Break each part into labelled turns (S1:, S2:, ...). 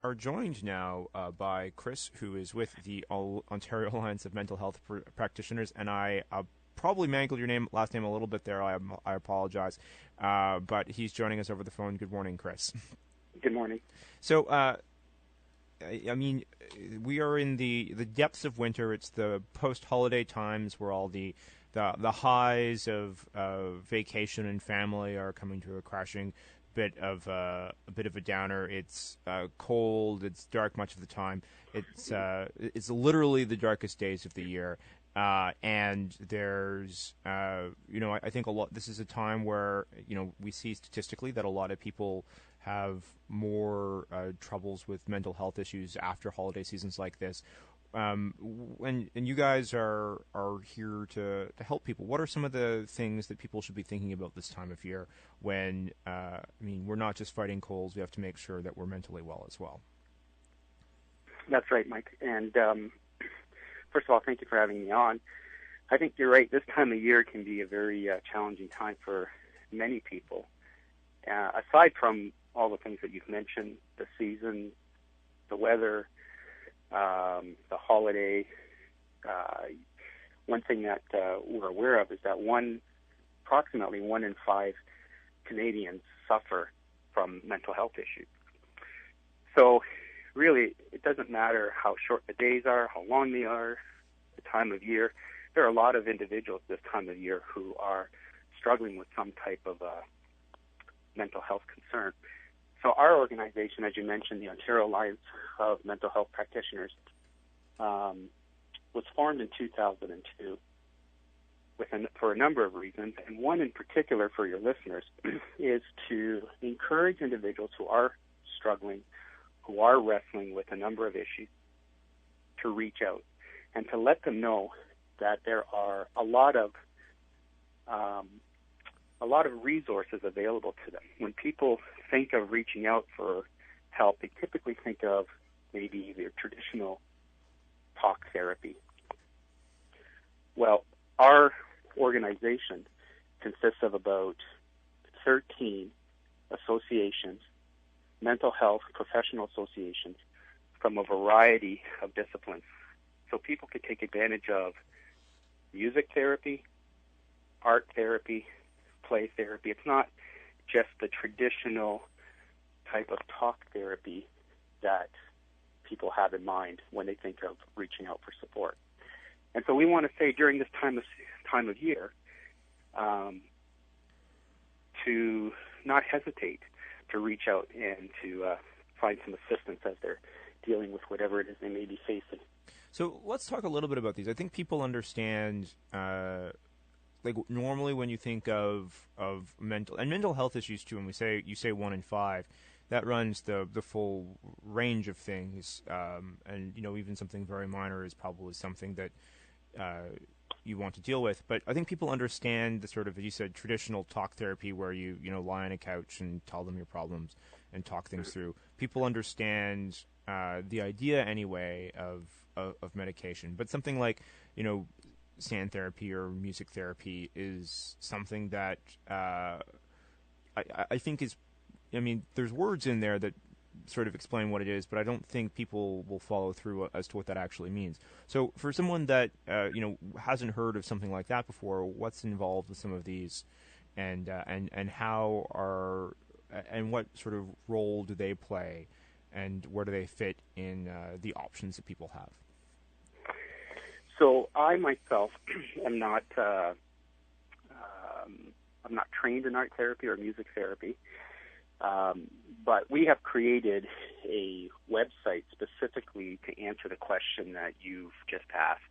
S1: are joined now by Chris, who is with the Ontario Alliance of Mental Health Practitioners, and I probably mangled your last name a little bit there. I apologize, but he's joining us over the phone. Good morning, Chris.
S2: Good morning.
S1: So, I mean, we are in the depths of winter. It's the post-holiday times where all the highs of vacation and family are coming to a crashing bit of a downer. It's cold. It's dark much of the time. It's literally the darkest days of the year. And there's, I think this is a time where, we see statistically that a lot of people have more troubles with mental health issues after holiday seasons like this. And you guys are here to help people. What are some of the things that people should be thinking about this time of year when, we're not just fighting colds, we have to make sure that we're mentally well as well?
S2: That's right, Mike. And first of all, thank you for having me on. I think you're right. This time of year can be a very challenging time for many people. Aside from all the things that you've mentioned, the season, the weather, the holiday, one thing that we're aware of is that approximately 1 in 5 Canadians suffer from mental health issues. So really, it doesn't matter how short the days are, how long they are, the time of year. There are a lot of individuals this time of year who are struggling with some type of mental health concern. So our organization, as you mentioned, the Ontario Alliance of Mental Health Practitioners, was formed in 2002 for a number of reasons, and one in particular for your listeners is to encourage individuals who are struggling, who are wrestling with a number of issues, to reach out and to let them know that there are a lot of resources available to them. When people think of reaching out for help, they typically think of maybe their traditional talk therapy. Well, our organization consists of about 13 associations, mental health professional associations from a variety of disciplines. So people could take advantage of music therapy, art therapy, play therapy. It's not just the traditional type of talk therapy that people have in mind when they think of reaching out for support. And so we want to say during this time of year to not hesitate to reach out and to find some assistance as they're dealing with whatever it is they may be facing.
S1: So let's talk a little bit about these. I think people understand, normally when you think of mental health issues too, and you say 1 in 5, that runs the full range of things, and even something very minor is probably something that you want to deal with. But I think people understand the sort of, as you said, traditional talk therapy where you lie on a couch and tell them your problems and talk things through. People understand the idea anyway of medication, but something like sand therapy or music therapy is something that I think is, there's words in there that sort of explain what it is, but I don't think people will follow through as to what that actually means. So for someone that hasn't heard of something like that before, what's involved with some of these, and what sort of role do they play, and where do they fit in the options that people have?
S2: So I myself am not I'm not trained in art therapy or music therapy, but we have created a website specifically to answer the question that you've just asked.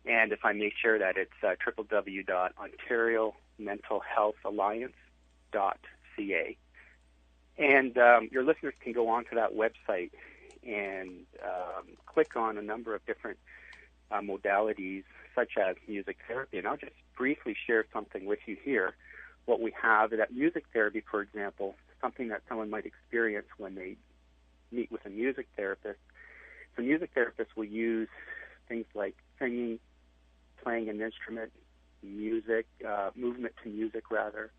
S2: And if I may share that, it's www.ontariomentalhealthalliance.ca. And your listeners can go onto that website and click on a number of different modalities, such as music therapy. And I'll just briefly share something with you here. What we have is that music therapy, for example, something that someone might experience when they meet with a music therapist. The music therapist will use things like singing, playing an instrument, music, movement to music rather,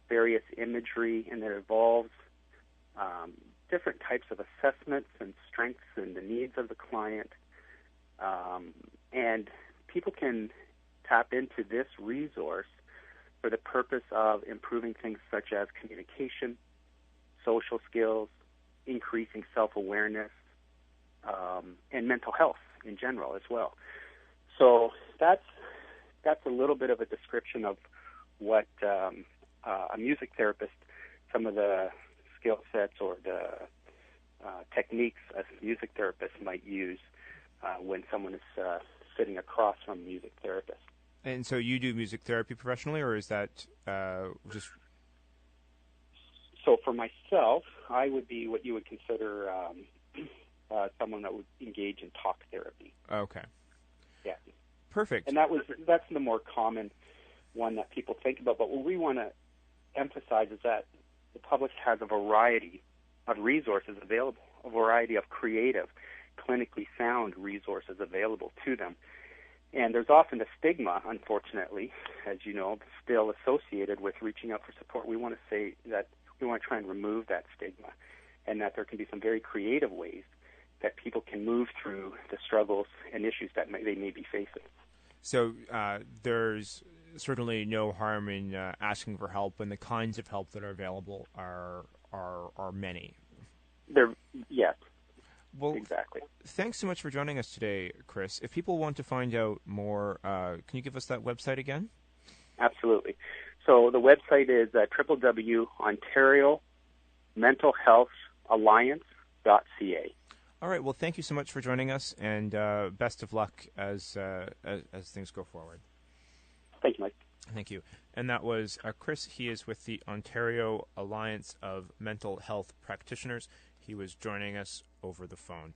S2: various imagery, and it involves different types of assessments and strengths and the needs of the client. And people can tap into this resource for the purpose of improving things such as communication, social skills, increasing self-awareness, and mental health in general as well. So that's a little bit of a description of what a music therapist, some of the skill sets or the techniques a music therapist might use when someone is sitting across from a music therapist.
S1: And so you do music therapy professionally, or is that just...
S2: So for myself, I would be what you would consider someone that would engage in talk therapy.
S1: Okay.
S2: Yeah.
S1: Perfect.
S2: And that's the more common one that people think about. But what we want to emphasize is that the public has a variety of resources available, a variety of creative, clinically sound resources available to them. And there's often a stigma, unfortunately, as you know, still associated with reaching out for support. We want to say that we want to try and remove that stigma, and that there can be some very creative ways that people can move through the struggles and issues that they may be facing.
S1: So there's certainly no harm in asking for help, and the kinds of help that are available are many.
S2: Yes.
S1: Well,
S2: exactly.
S1: Thanks so much for joining us today, Chris. If people want to find out more, can you give us that website again?
S2: Absolutely. So the website is www.ontariomentalhealthalliance.ca.
S1: All right. Well, thank you so much for joining us, and best of luck as things go forward.
S2: Thank you, Mike.
S1: Thank you. And that was Chris. He is with the Ontario Alliance of Mental Health Practitioners. He was joining us over the phone.